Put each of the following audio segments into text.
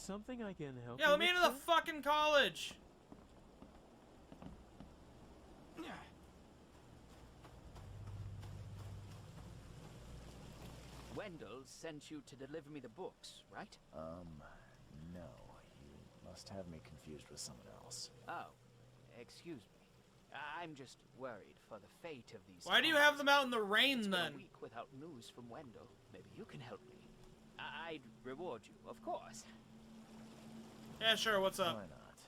something I can help you Yeah, let me with, into the sir? fucking college. Wendell sent you to deliver me the books, right? No. You must have me confused with someone else. Oh, excuse me. I'm just worried for the fate of these. Why do you have them out in the rain It's then? been a week without news from Wendell. Maybe you can help me. I'd reward you, of course. Yeah, sure, what's up? Why not?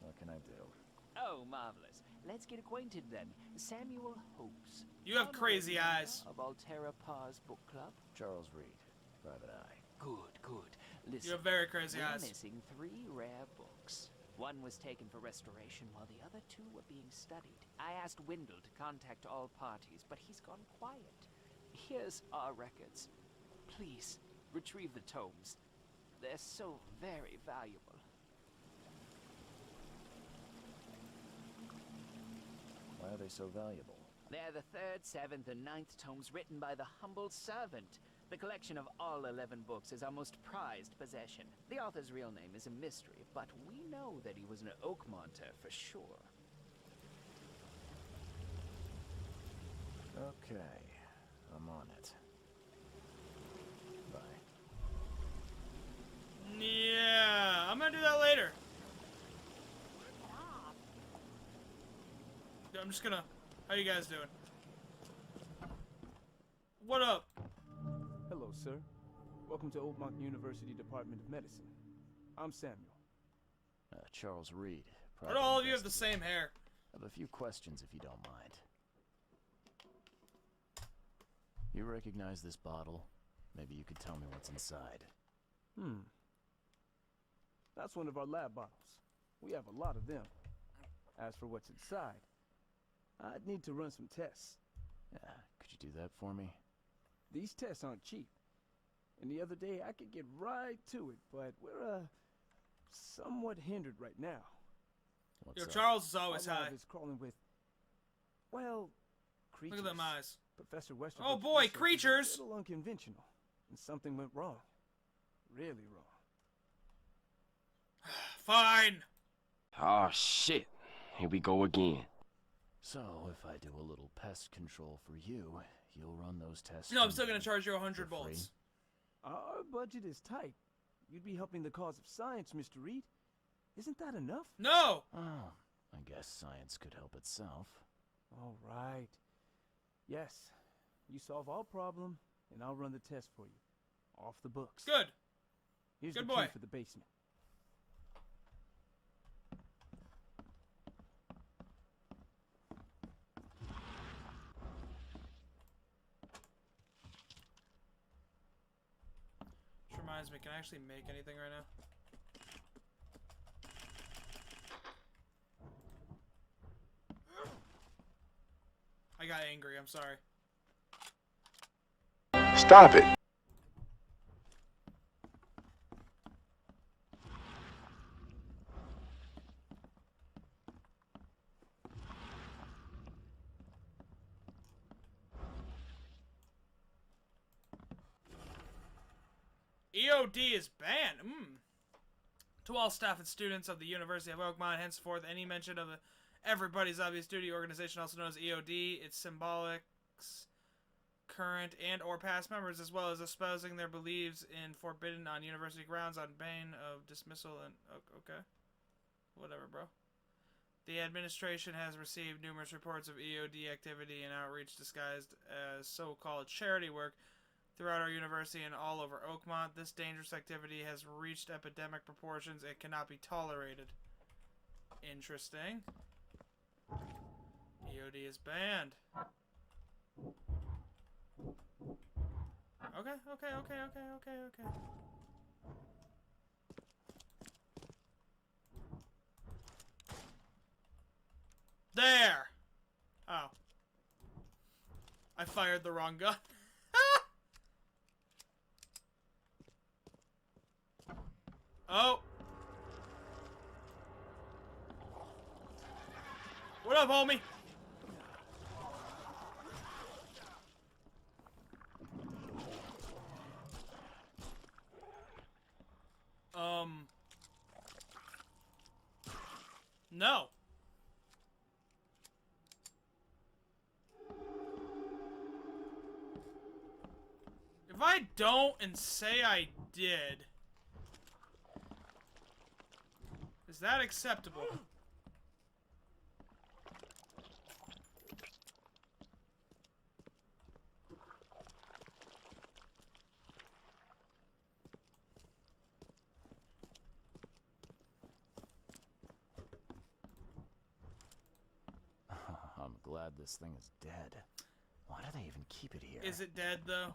What can I do? Oh, marvelous. Let's get acquainted then. Samuel Hopes. You have crazy Honorary member eyes. Of Altera Pars Book Club. Charles Reed, Private Eye. Good, good. Listen, You have very crazy we're eyes. missing 3 rare books. One was taken for restoration while the other 2 were being studied. I asked Wendell to contact all parties, but he's gone quiet. Here's our records. Please, retrieve the tomes. They're so very valuable. Why are they so valuable? They're the 3rd, 7th, and 9th tomes written by the humble servant. The collection of all 11 books is our most prized possession. The author's real name is a mystery, but we know that he was an Oakmonter for sure. Okay, I'm on it. Bye. Yeah, I'm gonna do that later. I'm just gonna... How you guys doing? What up? Hello, sir. Welcome to Oakmont University Department of Medicine. I'm Samuel. Charles Reed. Why do all of you have the same hair? I have a few questions if you don't mind. You recognize this bottle? Maybe you could tell me what's inside. That's one of our lab bottles. We have a lot of them. As for what's inside, I'd need to run some tests. Yeah, could you do that for me? These tests aren't cheap. And the other day I could get right to it, but we're somewhat hindered right now. What's Yo, up? Charles is always Our high. lab is crawling with, well, creatures. Look at them eyes. Professor Wester. Oh boy, creatures! A little unconventional, and something went wrong. Really wrong. Fine. Oh shit. Here we go again. So, if I do a little pest control for you, you'll run those tests. No, I'm for still gonna me charge you for 100 free? bolts. Our budget is tight. You'd be helping the cause of science, Mr. Reed. Isn't that enough? No! Oh, I guess science could help itself. All right. Yes. You solve our problem, and I'll run the test for you. Off the books. Good. Here's Good the boy. key for the basement. Which reminds me, can I actually make anything right now? I got angry, I'm sorry. Stop it. EOD is banned. To all staff and students of the University of Oakmont, henceforth, any mention of Everybody's Obvious Duty organization, also known as EOD, its symbolics, current and or past members, as well as espousing their beliefs in forbidden on university grounds on pain of dismissal and... Okay. Whatever, bro. The administration has received numerous reports of EOD activity and outreach disguised as so-called charity work throughout our university and all over Oakmont. This dangerous activity has reached epidemic proportions and cannot be tolerated. Interesting. EOD is banned. Okay. There! Oh. I fired the wrong gun. Oh. What up, homie? No. If I don't and say I did, is that acceptable? I'm glad this thing is dead. Why do they even keep it here? Is it dead, though?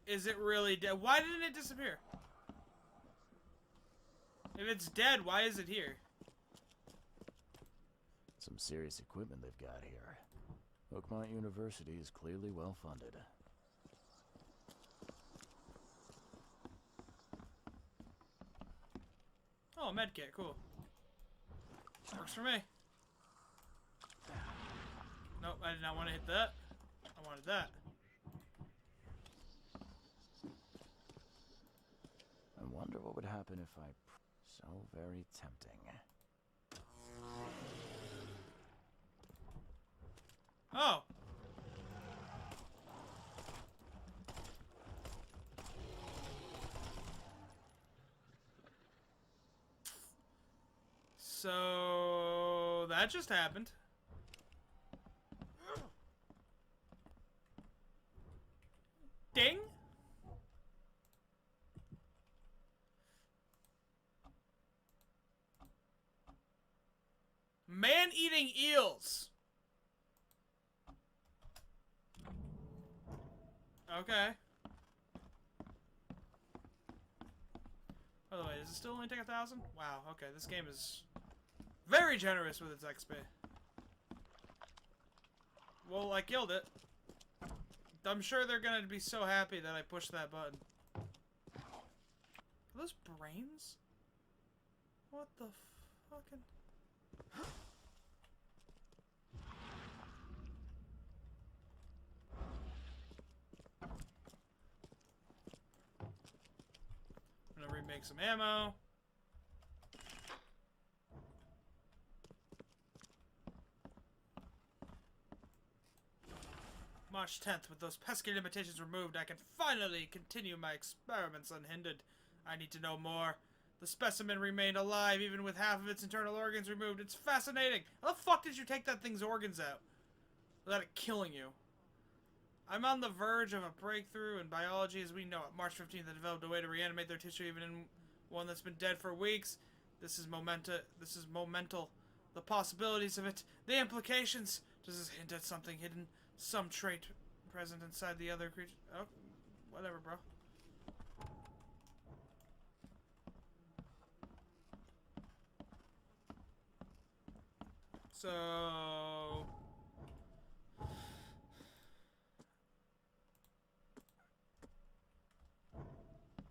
Is it really dead? Why didn't it disappear? If it's dead, why is it here? Some serious equipment they've got here. Oakmont University is clearly well funded. Oh, medkit, cool. Works for me. Nope, I did not want to hit that. I wanted that. I wonder what would happen if I... So very tempting. Oh. So that just happened. Ding. Man-eating eels. Okay. By the way, does it still only take 1,000? Wow, okay, this game is very generous with its XP. Well, I killed it. I'm sure they're gonna be so happy that I pushed that button. Are those brains? What the fucking... I'm gonna remake some ammo. March 10th, with those pesky limitations removed, I can finally continue my experiments unhindered. I need to know more. The specimen remained alive even with half of its internal organs removed. It's fascinating. How the fuck did you take that thing's organs out without it killing you? I'm on the verge of a breakthrough in biology as we know it. March 15th, I developed a way to reanimate their tissue even in one that's been dead for weeks. This is momental. The possibilities of it. The implications. Does this hint at something hidden? Some trait present inside the other creature. Oh, whatever, bro. So...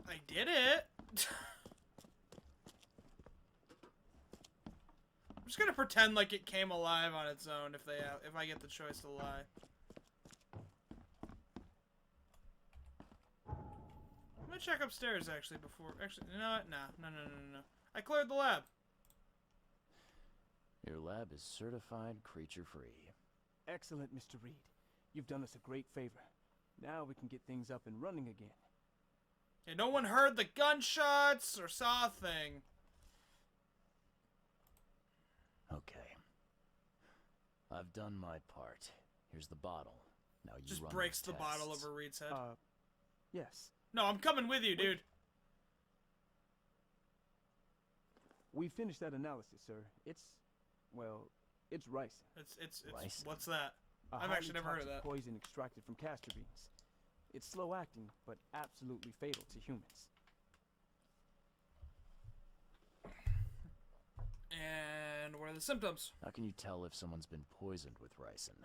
I did it! I'm just gonna pretend like it came alive on its own if I get the choice to lie. I'm gonna check upstairs actually before... Actually, you know what? No. I cleared the lab. Your lab is certified creature-free. Excellent, Mr. Reed. You've done us a great favor. Now we can get things up and running again. Yeah, no one heard the gunshots or saw a thing. Okay. I've done my part. Here's the bottle. Now you Just run breaks the the bottle tests. over Reed's head. Yes. No, I'm coming with you, dude. We finished that analysis, sir. It's ricin. It's Ricin? what's that? A I've actually highly never heard of toxic that. poison extracted from castor beans. It's slow acting, but absolutely fatal to humans. And what are the symptoms? How can you tell if someone's been poisoned with ricin?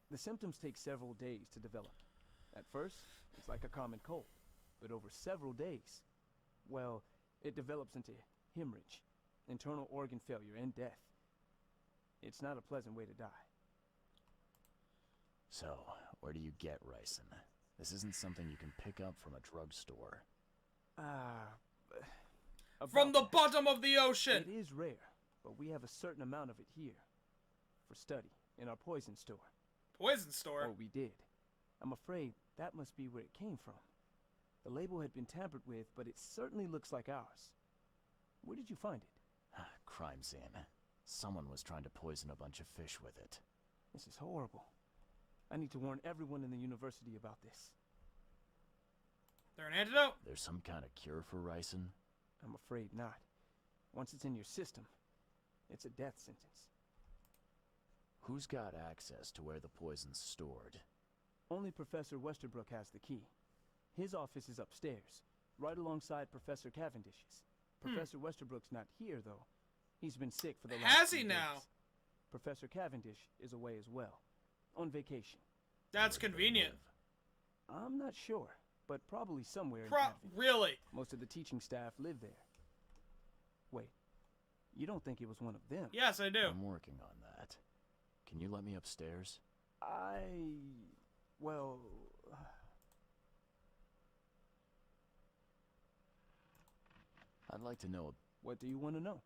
The symptoms take several days to develop. At first, it's like a common cold, but over several days, well, it develops into hemorrhage, internal organ failure, and death. It's not a pleasant way to die. So, where do you get ricin? This isn't something you can pick up from a drugstore. From the About that. bottom of the ocean! It is rare, but we have a certain amount of it here. For study, in our poison store. Poison store? Or we did. I'm afraid that must be where it came from. The label had been tampered with, but it certainly looks like ours. Where did you find it? Crime scene. Someone was trying to poison a bunch of fish with it. This is horrible. I need to warn everyone in the university about this. There an antidote? There's some kind of cure for ricin? I'm afraid not. Once it's in your system, it's a death sentence. Who's got access to where the poison's stored? Only Professor Westerbrook has the key. His office is upstairs, right alongside Professor Cavendish's. Professor Westerbrook's not here, though. He's been sick for the last Has he few now? days. Professor Cavendish is away as well, on vacation. That's Where do they convenient. live? I'm not sure, but probably somewhere in Cavendish. Really? Most of the teaching staff live there. Wait, you don't think it was one of them? Yes, I do. I'm working on that. Can you let me upstairs? Well... I'd like to know... What do you want to know?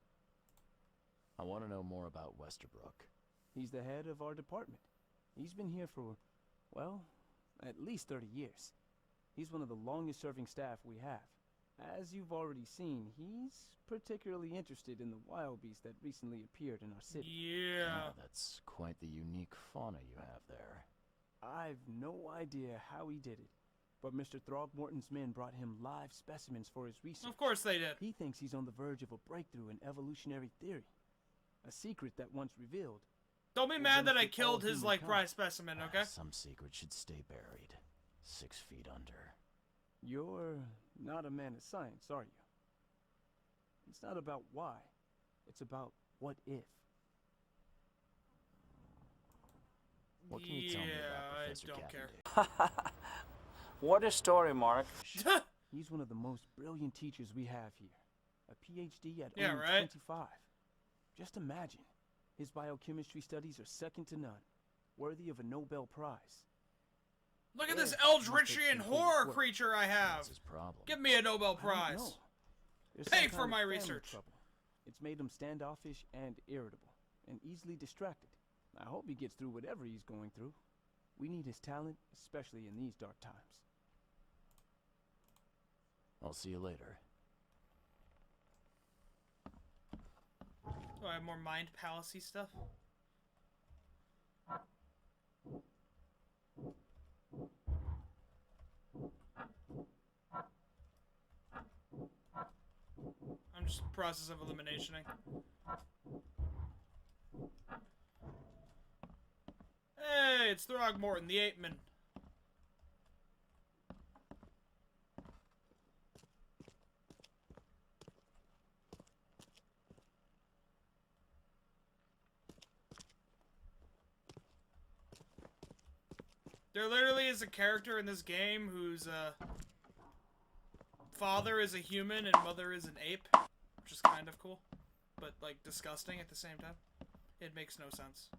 I want to know more about Westerbrook. He's the head of our department. He's been here for, well, at least 30 years. He's one of the longest-serving staff we have. As you've already seen, he's particularly interested in the wild beast that recently appeared in our city. Yeah. That's quite the unique fauna you have there. I've no idea how he did it, but Mr. Throgmorton's men brought him live specimens for his research. Of course they did. He thinks he's on the verge of a breakthrough in evolutionary theory. A secret that once revealed... Don't be will mad that I benefit all killed his, like, humankind. prize specimen, okay? Some secret should stay buried. 6 feet under. You're not a man of science, are you? It's not about why. It's about what if. What can you tell me about Professor I don't Cavendish? care. What a story, Mark. He's one of the most brilliant teachers we have here. A PhD at Yeah, only right? 25. Just imagine. His biochemistry studies are second to none. Worthy of a Nobel Prize. Look at this Yeah, Eldritchian must have horror completed creature I have. What's his problem? Give me a Nobel I don't Prize. know. There's Pay some for kind of my family research. trouble. It's made him standoffish and irritable, and easily distracted. I hope he gets through whatever he's going through. We need his talent, especially in these dark times. I'll see you later. Do I have more mind palace-y stuff? I'm just process of eliminationing. Hey, it's Throgmorton, the Ape-Man. There literally is a character in this game whose father is a human and mother is an ape, which is kind of cool, but like disgusting at the same time. It makes no sense.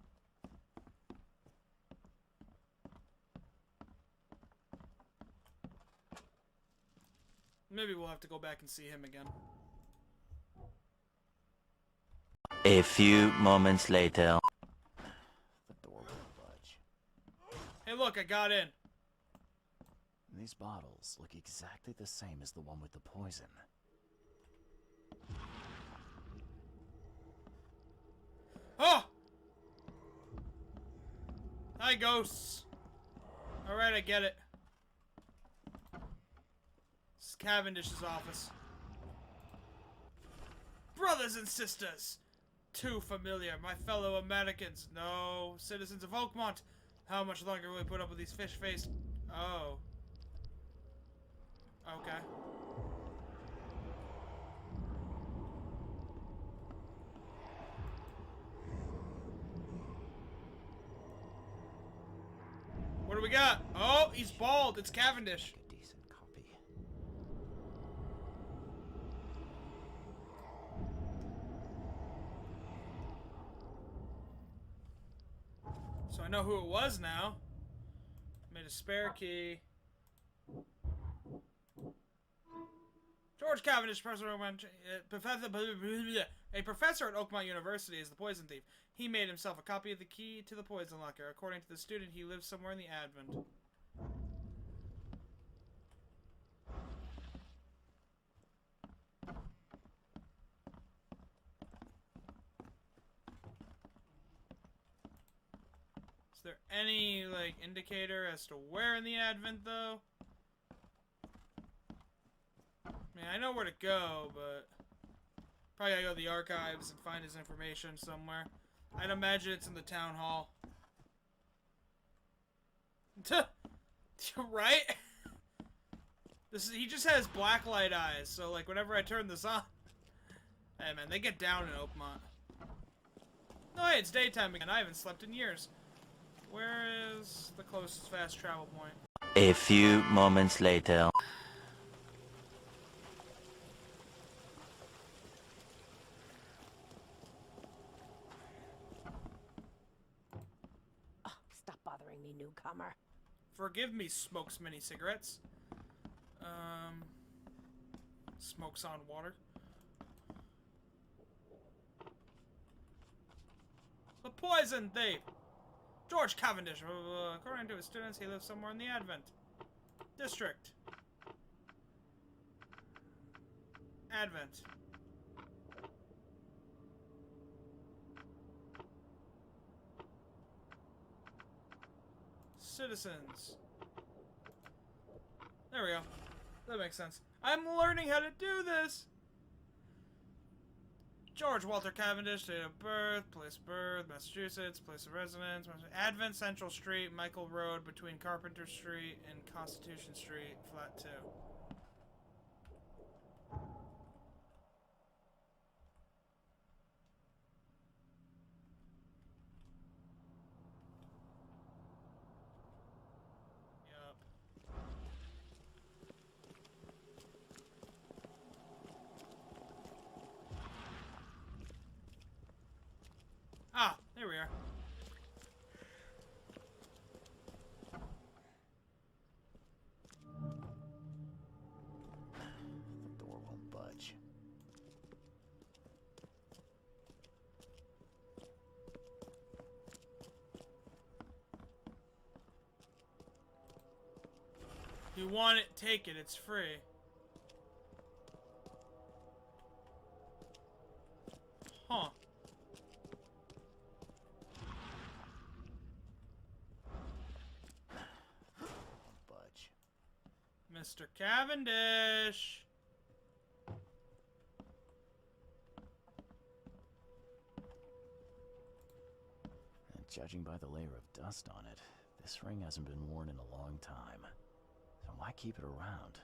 Maybe we'll have to go back and see him again. A few moments later. The door won't budge. Hey look, I got in. These bottles look exactly the same as the one with the poison. Oh! Hi, ghosts. Alright, I get it. This is Cavendish's office. Brothers and sisters! Too familiar, my fellow Americans. No, citizens of Oakmont. How much longer will we put up with these fish-faced... Oh. Okay. What do we got? Oh, he's bald. It's Cavendish. A decent copy. So I know who it was now. Made a spare key. George Cavendish, a professor at Oakmont University, is the poison thief. He made himself a copy of the key to the poison locker. According to the student, he lives somewhere in the Advent. Is there any, like, indicator as to where in the Advent, though? I mean, I know where to go, but probably gotta go to the archives and find his information somewhere. I'd imagine it's in the town hall. Right? He just has blacklight eyes, so like whenever I turn this on, hey man, they get down in Oakmont. Oh hey, it's daytime again. I haven't slept in years. Where is the closest fast travel point? A few moments later. Oh, stop bothering me, newcomer. Forgive me, smokes mini cigarettes. Smokes on water. The poison thief! George Cavendish. According to his students, he lives somewhere in the Advent District. Advent. Citizens. There we go. That makes sense. I'm learning how to do this! George Walter Cavendish, date of birth, Massachusetts, place of residence, Advent Central Street, Michael Road, between Carpenter Street and Constitution Street, flat 2. Ah, there we are. The door won't budge. If you want it, take it. It's free. Huh. Budge. Mr. Cavendish. And judging by the layer of dust on it, this ring hasn't been worn in a long time. So why keep it around?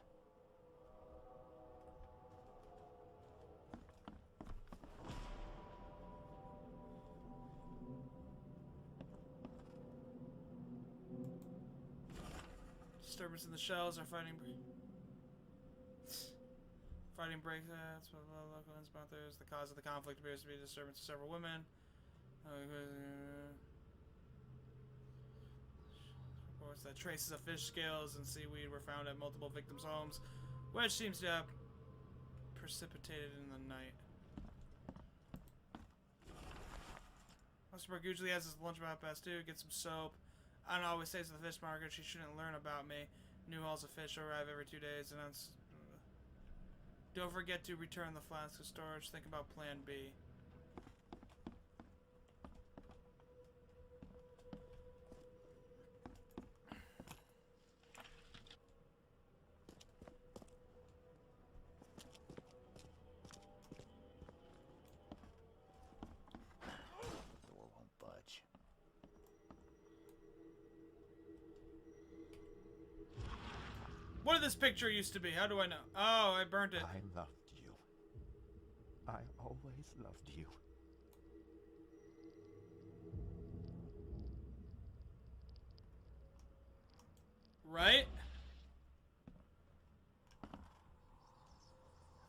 Disturbance in the shells are fighting breaks. Local inspectors. The cause of the conflict appears to be disturbance of several women. Reports that traces of fish scales and seaweed were found at multiple victims' homes, which seems to have precipitated in the night. Mr. usually has his lunch about past 2. Get some soap. I don't always stays at the fish market. She shouldn't learn about me. New hauls of fish arrive every 2 days, and that's... Don't forget to return the flask to storage. Think about Plan B. The door won't budge. What did this picture used to be? How do I know? Oh, I burnt it. I loved you. I always loved you. Right?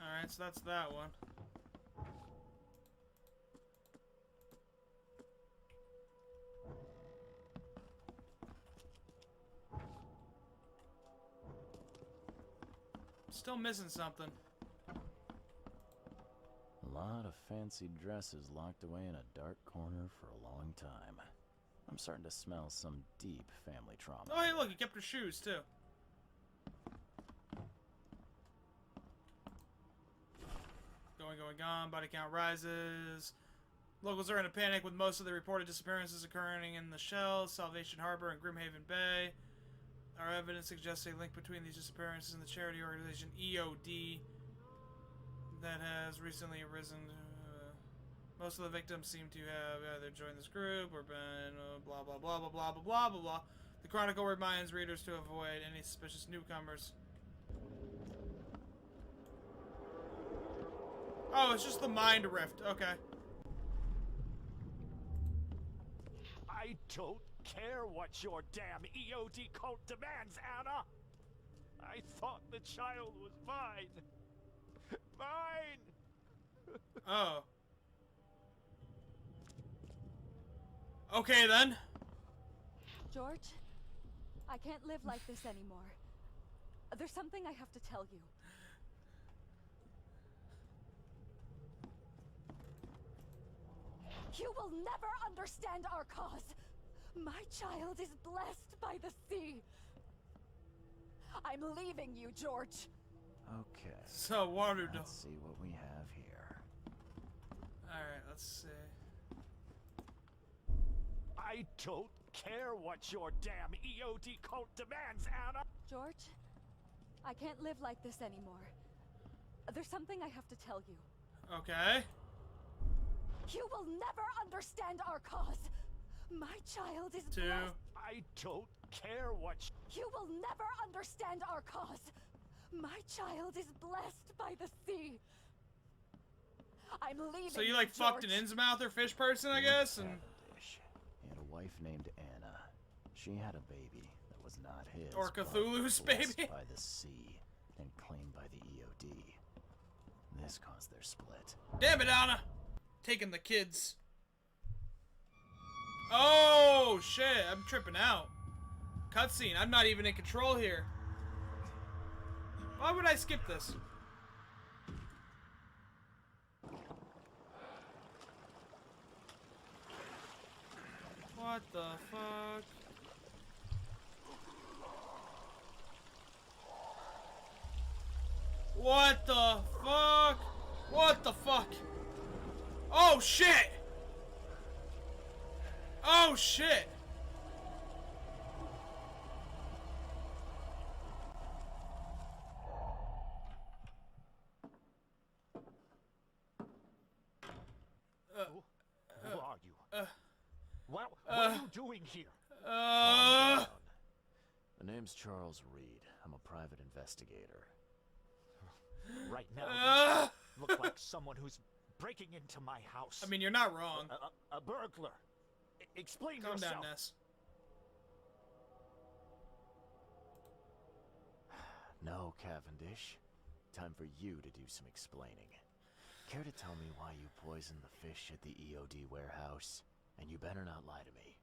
Alright, so that's that one. Still missing something. fancy dresses locked away in a dark corner for a long time. I'm starting to smell some deep family trauma. Oh, hey, look, he kept her shoes, too. Going, body count rises. Locals are in a panic with most of the reported disappearances occurring in the Shells, Salvation Harbor, and Grimhaven Bay. Our evidence suggests a link between these disappearances and the charity organization EOD that has recently arisen. Most of the victims seem to have either joined this group or been blah blah blah blah blah blah blah blah blah. The Chronicle reminds readers to avoid any suspicious newcomers. Oh, it's just the mind rift. Okay. I don't care what your damn EOD cult demands, Anna! I thought the child was mine! Mine! Oh. Okay, then. George, I can't live like this anymore. There's something I have to tell you. You will never understand our cause. My child is blessed by the sea. I'm leaving you, George. Okay. So, water. Let's see what we have here. Alright, let's see. I don't care what your damn EOD cult demands, Anna! George, I can't live like this anymore. There's something I have to tell you. Okay. You will never understand our cause. My child is Two. blessed. I don't care what You will never understand our cause. My child is blessed by the sea. I'm leaving. So you like fucked an Innsmouth or fish person, I guess, and Cavendish. He had a wife named Anna. She had a baby that was not his. Or but Cthulhu's blessed baby. by the sea and claimed by the EOD. This caused their split. damn it, Anna, taking the kids. Oh shit! I'm tripping out. Cutscene. I'm not even in control here. Why would I skip this? What the fuck? What the fuck? What the fuck? Oh shit! Oh shit! Who are you? What are you doing here? Calm down. The name's Charles Reed. I'm a private investigator. Right now, you look like someone who's breaking into my house. I mean, you're not wrong. A burglar. Explain Calm yourself. down, Ness. No, Cavendish. Time for you to do some explaining. Care to tell me why you poisoned the fish at the EOD warehouse? And you better not lie to me.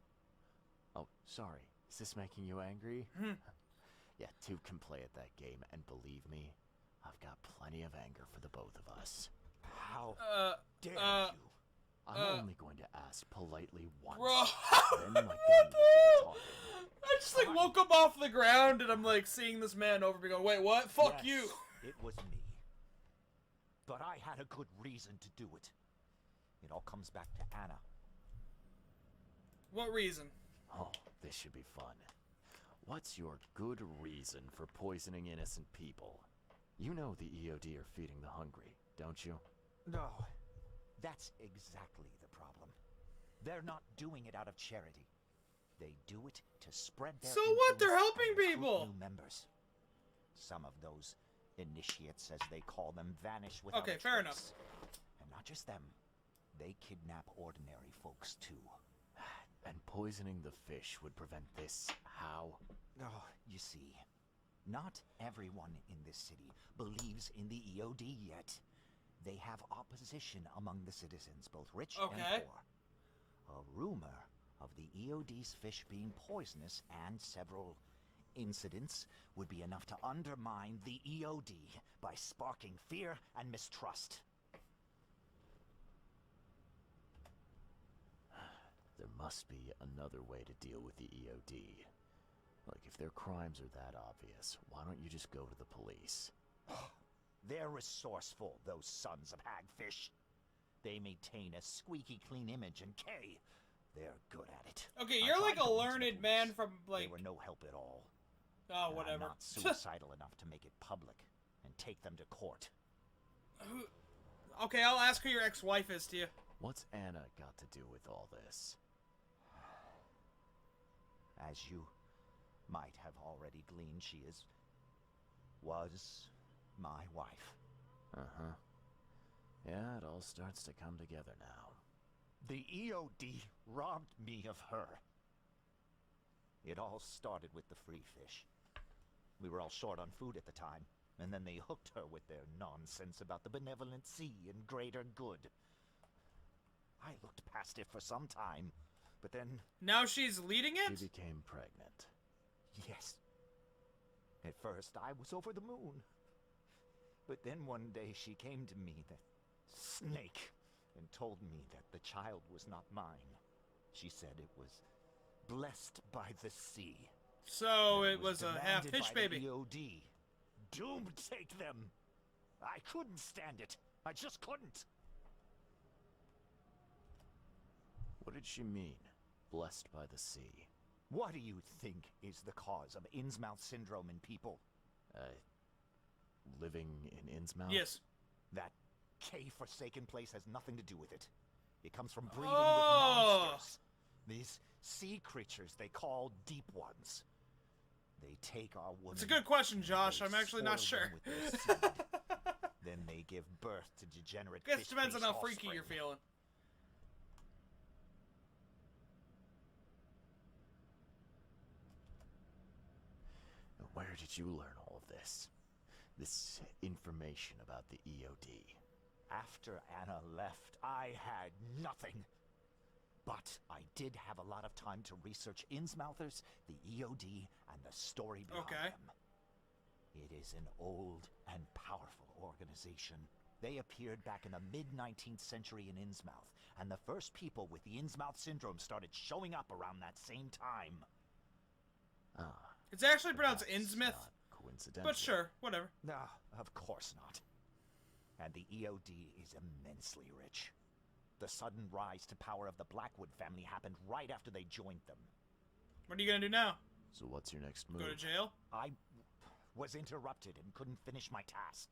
Oh, sorry. Is this making you angry? Yeah, two can play at that game, and believe me, I've got plenty of anger for the both of us. How dare you? I'm only going to ask politely once. Bro, Then my gun what gets the to hell? talking. I just like woke up off the ground and I'm like seeing this man over me going, wait, what? Fuck Yes, you. It was me. But I had a good reason to do it. It all comes back to Anna. What reason? Oh, this should be fun. What's your good reason for poisoning innocent people? You know the EOD are feeding the hungry, don't you? No. That's exactly the problem. They're not doing it out of charity. They do it to spread their So what? They're influence helping and recruit people. new members. Some of those initiates, as they call them, vanish with Okay, fair enough. And not just them. They kidnap ordinary folks too. And poisoning the fish would prevent this. How? Oh, you see, not everyone in this city believes in the EOD yet. They have opposition among the citizens, both rich and poor. A rumor of the EOD's fish being poisonous and several incidents would be enough to undermine the EOD by sparking fear and mistrust. There must be another way to deal with the EOD. Like, if their crimes are that obvious, why don't you just go to the police? They're resourceful, those sons of hagfish. They maintain a squeaky clean image, and Kay, they're good at it. Okay, I you're tried like a going to the learned man police. from, like... They were no help at all. Oh, And whatever. I'm not suicidal enough to make it public and take them to court. Okay, I'll ask who your ex-wife is to you. What's Anna got to do with all this? As you might have already gleaned, she was my wife. Uh-huh. Yeah, it all starts to come together now. The EOD robbed me of her. It all started with the free fish. We were all short on food at the time, and then they hooked her with their nonsense about the benevolent sea and greater good. I looked past it for some time, but then... Now she's leading it? She became pregnant. Yes. At first, I was over the moon. But then one day she came to me, that snake, and told me that the child was not mine. She said it was blessed by the sea. So it was a half-fish baby. The EOD. Doom take them. I couldn't stand it. I just couldn't. What did she mean, blessed by the sea? What do you think is the cause of Innsmouth syndrome in people? Living in Innsmouth? Yes. That K-forsaken place has nothing to do with it. It comes from breeding with monsters. These sea creatures they call Deep Ones. They take our women... It's a good question, Josh. I'm actually not sure. Then they give birth to degenerate Guess it depends on how fish-faced freaky you're feeling. Where did you learn all of this? This information about the EOD? After Anna left, I had nothing. But I did have a lot of time to research Innsmouthers, the EOD, and the story behind them. It is an old and powerful organization. They appeared back in the mid-19th century in Innsmouth, and the first people with the Innsmouth syndrome started showing up around that same time. It's actually pronounced Innsmouth. Coincidental. But sure, whatever. No, of course not. And the EOD is immensely rich. The sudden rise to power of the Blackwood family happened right after they joined them. What are you gonna do now? So what's your next move? Go to jail? I was interrupted and couldn't finish my task.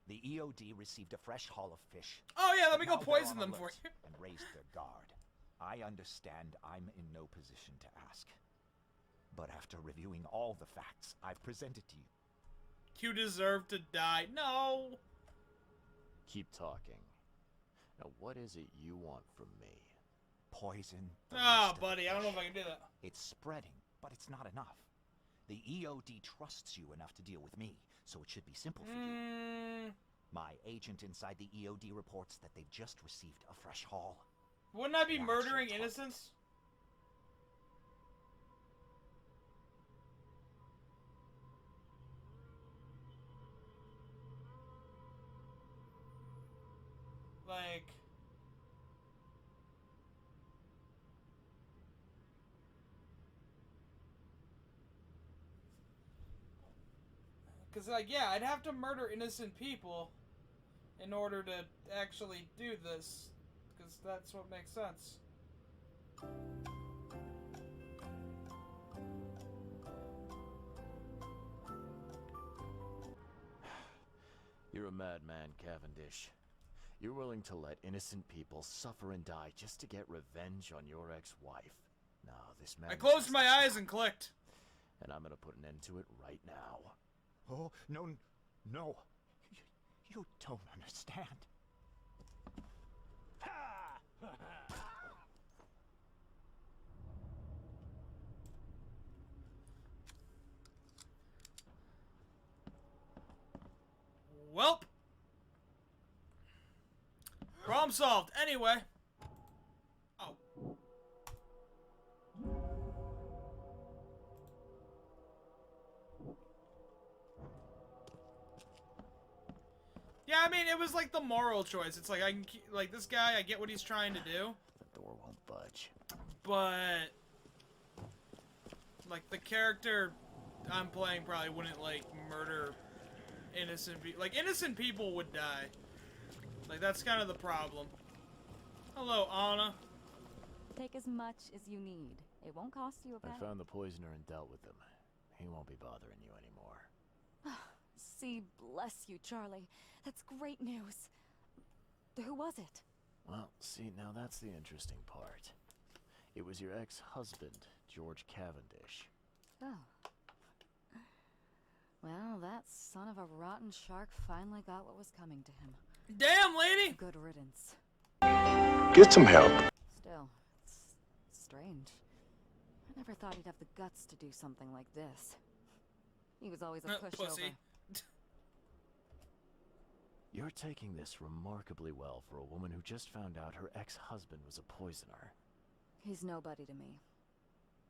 The EOD received a fresh haul of fish. Oh yeah, let me go Now they're poison on them alert for you. and raised their guard. I understand I'm in no position to ask. But after reviewing all the facts I've presented to you... You deserve to die. No! Keep talking. Now, what is it you want from me? Poison. Ah, buddy, I don't know if I can do that. It's spreading, but it's not enough. The EOD trusts you enough to deal with me, so it should be simple for you. My agent inside the EOD reports that they've just received a fresh haul. Wouldn't I be murdering innocents? Like... Because, like, yeah, I'd have to murder innocent people in order to actually do this. Because that's what makes sense. You're a madman, Cavendish. You're willing to let innocent people suffer and die just to get revenge on your ex-wife. No, this man... I closed my eyes and clicked. And I'm gonna put an end to it right now. Oh, no, no. You don't understand. Welp. Problem solved. Anyway. Oh. Yeah, I mean, it was like the moral choice. It's like, I can keep, like, this guy, I get what he's trying to do. The door won't budge. But like the character I'm playing probably wouldn't like murder innocent people. Like innocent people would die. Like that's kind of the problem. Hello, Anna. Take as much as you need. It won't cost you a penny. I found the poisoner and dealt with him. He won't be bothering you anymore. See, bless you, Charlie. That's great news. Who was it? Well, see, now that's the interesting part. It was your ex-husband, George Cavendish. Oh. Well, that son of a rotten shark finally got what was coming to him. Damn, lady! Good riddance. Get some help. Still, it's strange. I never thought he'd have the guts to do something like this. He was always a pushover. Pussy. You're taking this remarkably well for a woman who just found out her ex-husband was a poisoner. He's nobody to me.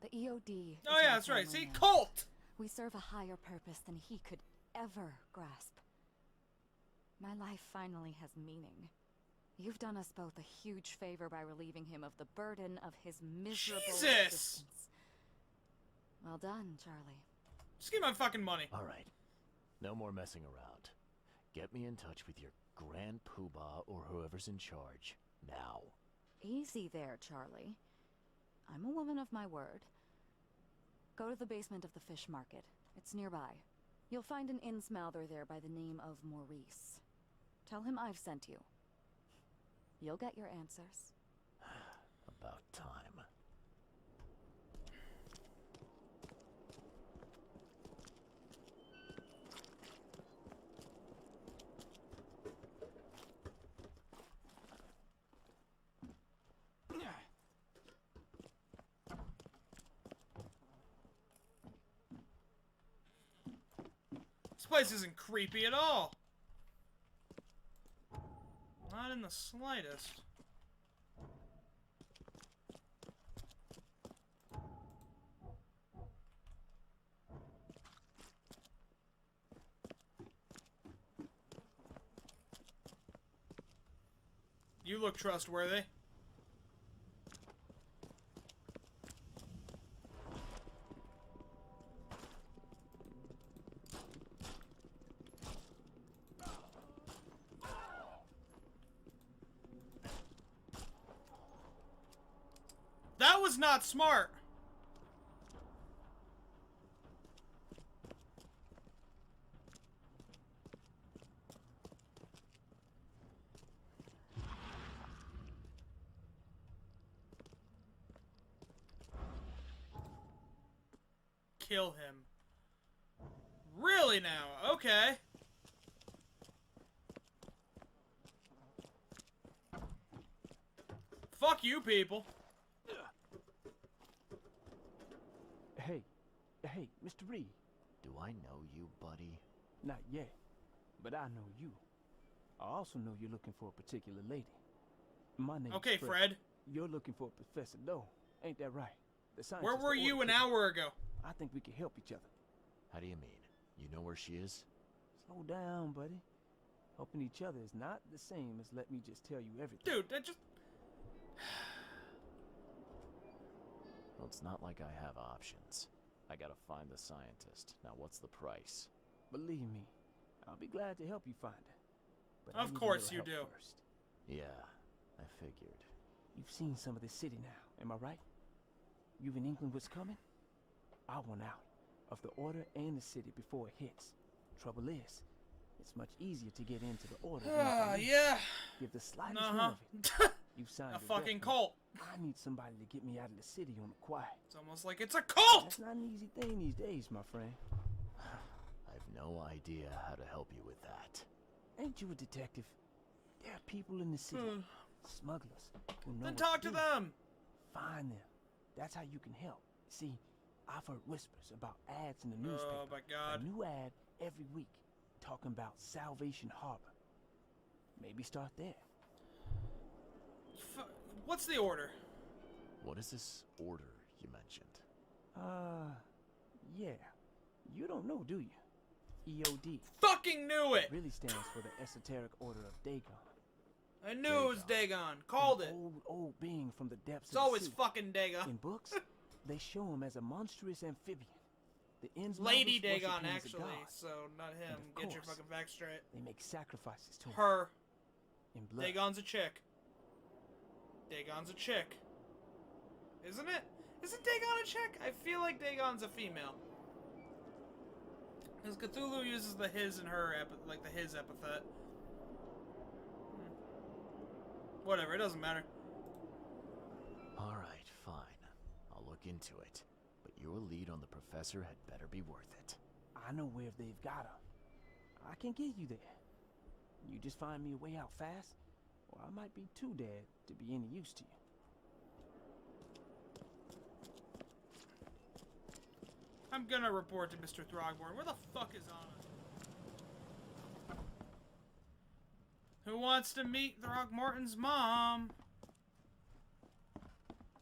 The EOD. Oh yeah, that's right. See, cult! We serve a higher purpose than he could ever grasp. My life finally has meaning. You've done us both a huge favor by relieving him of the burden of his miserable existence. Well done, Charlie. Just give me my fucking money. All right. No more messing around. Get me in touch with your Grand Poobah or whoever's in charge. Now. Easy there, Charlie. I'm a woman of my word. Go to the basement of the fish market. It's nearby. You'll find an inn-smouther there by the name of Maurice. Tell him I've sent you. You'll get your answers. About time. This place isn't creepy at all. Not in the slightest. You look trustworthy. That was not smart. Kill him. Really now? Okay. Fuck you people. Hey, Mr. Reed. Do I know you, buddy? Not yet, but I know you. I also know you're looking for a particular lady. My name's Okay, Fred. You're looking for Professor Doe, ain't that right? The Where were you an hour ago? I think we can help each other. How do you mean? You know where she is? Slow down, buddy. Helping each other is not the same as let me just tell you everything. Dude, that just... Well, it's not like I have options. I gotta find the scientist. Now, what's the price? Believe me, I'll be glad to help you find her. But I Of need a course little you help do. First. Yeah, I figured. You've seen some of this city now, am I right? You've an inkling what's coming? I want out of the Order and the city before it hits. Trouble is, it's much easier to get into the Order than the police. Yeah. Give the slightest hint of it. You've signed A your fucking death cult. warrant. I need somebody to get me out of the city on the quiet. It's almost like it's a cult! That's not an easy thing these days, my friend. I've no idea how to help you with that. Ain't you a detective? There are people in the city, smugglers, who know Then what talk to to do. them. Find them. That's how you can help. See, I've heard whispers about ads in the newspaper. Oh my god. A new ad every week talking about Salvation Harbor. Maybe start there. What's the order? What is this order you mentioned? Yeah. You don't know, do you? EOD. Fucking knew it! Really stands for the Esoteric Order of Dagon. I knew it was Dagon. Called it. Old being from the depths It's of always the sea. fucking Dagon. In books, they show him as a monstrous amphibian. The Innsmouthers Lady worship Dagon, him as a actually, god. so not him. And of Get your course, fucking facts straight. They make sacrifices to him. Her. In blood. Dagon's a chick. Dagon's a chick. Isn't it? Isn't Dagon a chick? I feel like Dagon's a female. Because Cthulhu uses the his and her, like the his epithet. Whatever, it doesn't matter. Alright, fine. I'll look into it. But your lead on the professor had better be worth it. I know where they've got him. I can get you there. You just find me a way out fast, or I might be too dead to be any use to you. I'm gonna report to Mr. Throgmorton. Where the fuck is Anna? Who wants to meet Throgmorton's mom?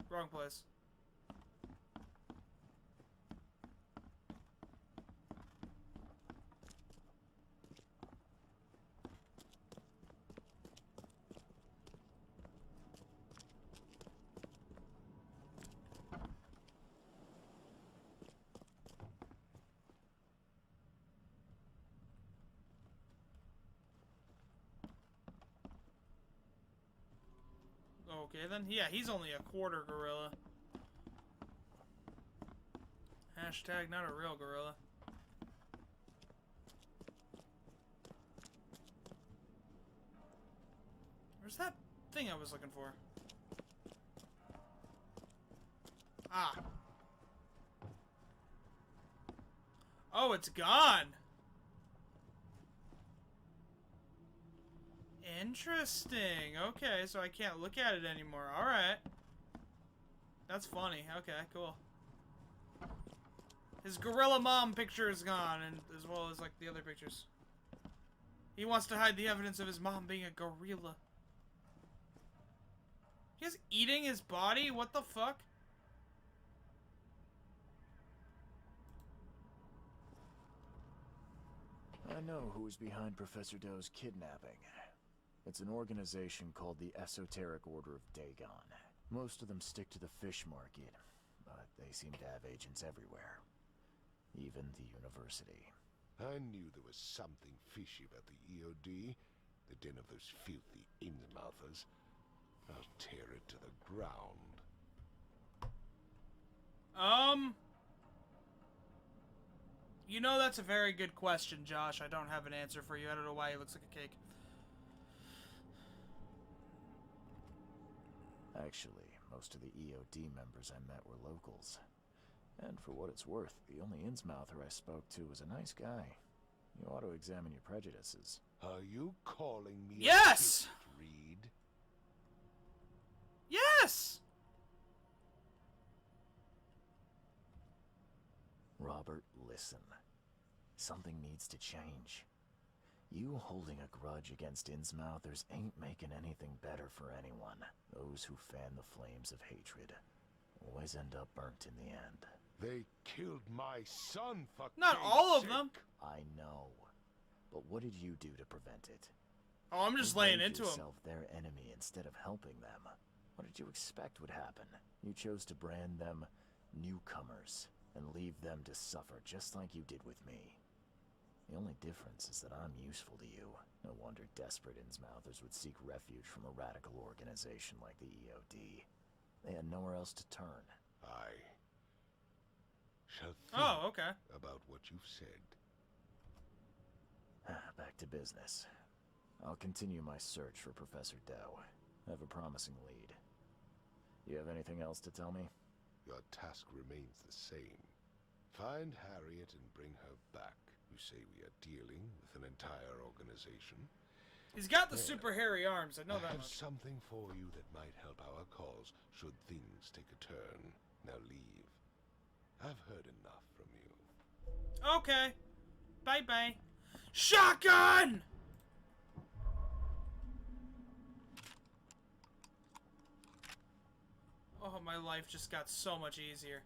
Wrong place. Okay then, yeah, he's only a quarter gorilla. Hashtag not a real gorilla. Where's that thing I was looking for? Ah. Oh, it's gone! Interesting. Okay, so I can't look at it anymore. Alright. That's funny. Okay, cool. His gorilla mom picture is gone, and as well as, like, the other pictures. He wants to hide the evidence of his mom being a gorilla. He's eating his body? What the fuck? I know who is behind Professor Doe's kidnapping. It's an organization called the Esoteric Order of Dagon. Most of them stick to the fish market, but they seem to have agents everywhere. Even the university. I knew there was something fishy about the EOD. The den of those filthy Innsmouthers. I'll tear it to the ground. You know, that's a very good question, Josh. I don't have an answer for you. I don't know why he looks like a cake. Actually, most of the EOD members I met were locals. And for what it's worth, the only Innsmouther I spoke to was a nice guy. You ought to examine your prejudices. Are you calling me Yes! a Reed? Yes! Robert, listen. Something needs to change. You holding a grudge against Innsmouthers ain't making anything better for anyone. Those who fan the flames of hatred always end up burnt in the end. They killed my son, for Not Christ's all of sake. them. I know. But what did you do to prevent it? Oh, I'm just You laying made into him. yourself their enemy instead of helping them. What did you expect would happen? You chose to brand them newcomers and leave them to suffer just like you did with me. The only difference is that I'm useful to you. No wonder desperate Innsmouthers would seek refuge from a radical organization like the EOD. They had nowhere else to turn. I shall think Oh, okay. about what you've said. Back to business. I'll continue my search for Professor Doe. I have a promising lead. You have anything else to tell me? Your task remains the same. Find Harriet and bring her back. You say we are dealing with an entire organization. He's got the There. super hairy arms. I know I that have much. something for you that might help our cause should things take a turn. Now leave. I've heard enough from you. Okay. Bye-bye. Shotgun! Oh, my life just got so much easier.